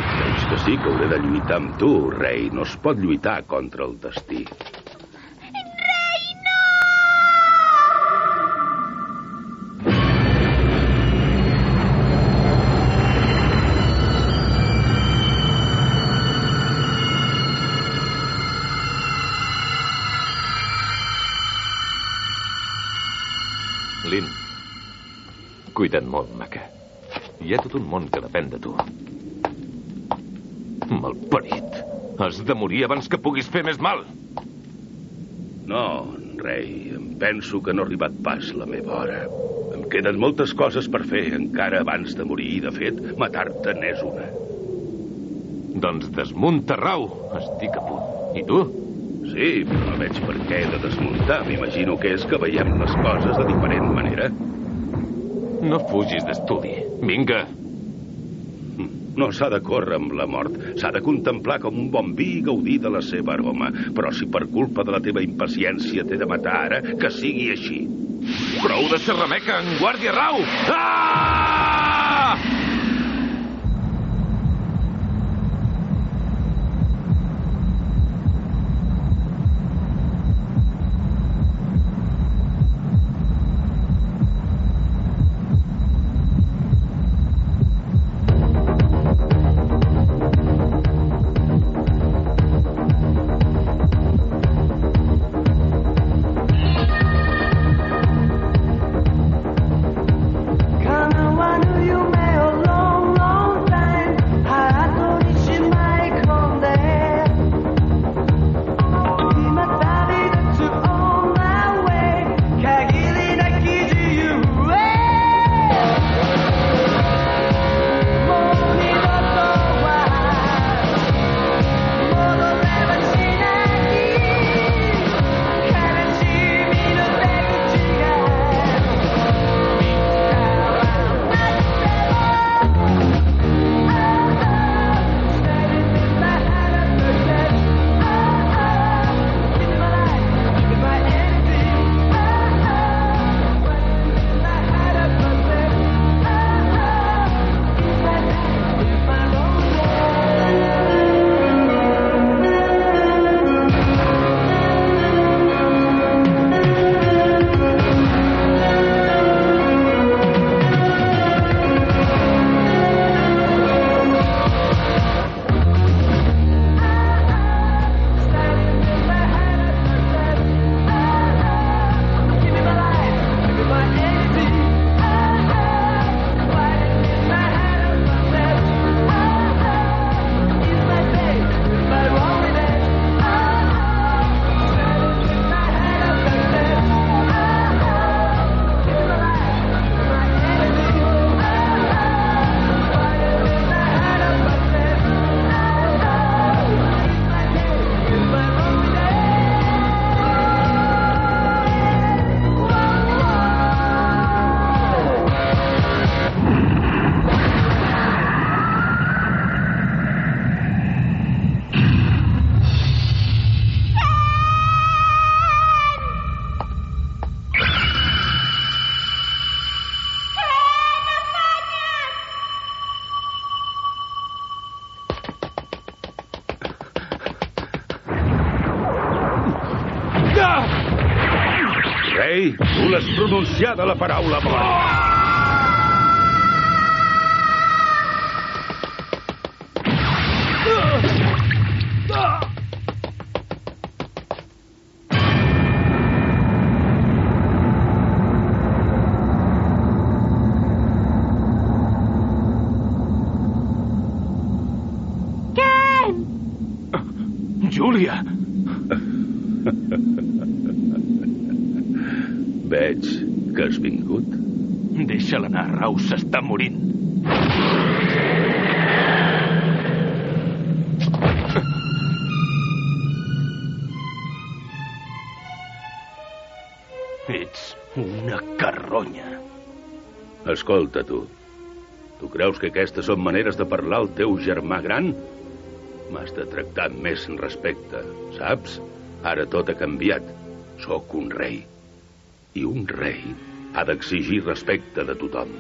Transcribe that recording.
veig que sí que hauré de lluitar amb tu, rei. No es pot lluitar contra el destí. Rei, no! Lynn, cuida't molt, maca. Hi ha tot un món que depèn de tu. Malparit. Has de morir abans que puguis fer més mal. No, rei, em penso que no ha arribat pas la meva hora. Em queden moltes coses per fer encara abans de morir i, de fet, matar-te n'és una. Doncs desmunta, Rau. Estic a punt. I tu? Sí, però no veig per què he de desmuntar. M'imagino que és que veiem les coses de diferent manera. No fugis d'estudi. Vinga. No s'ha de córrer amb la mort. S'ha de contemplar com un bon vi i gaudir de la seva aroma. Però si per culpa de la teva impaciència t'he de matar ara, que sigui així. Prou de ser remeca, en guàrdia, Rau! Ah! Rei, tu l'has pronunciada la paraula mort. Júlia! Veig que has vingut. Deixa-la anar, Rau, s'està morint. Ets una carronya. Escolta, tu. Tu creus que aquestes són maneres de parlar al teu germà gran? M'has de tractar amb més respecte, saps? Ara tot ha canviat. Sóc un rei. I un rei ha d'exigir respecte de tothom.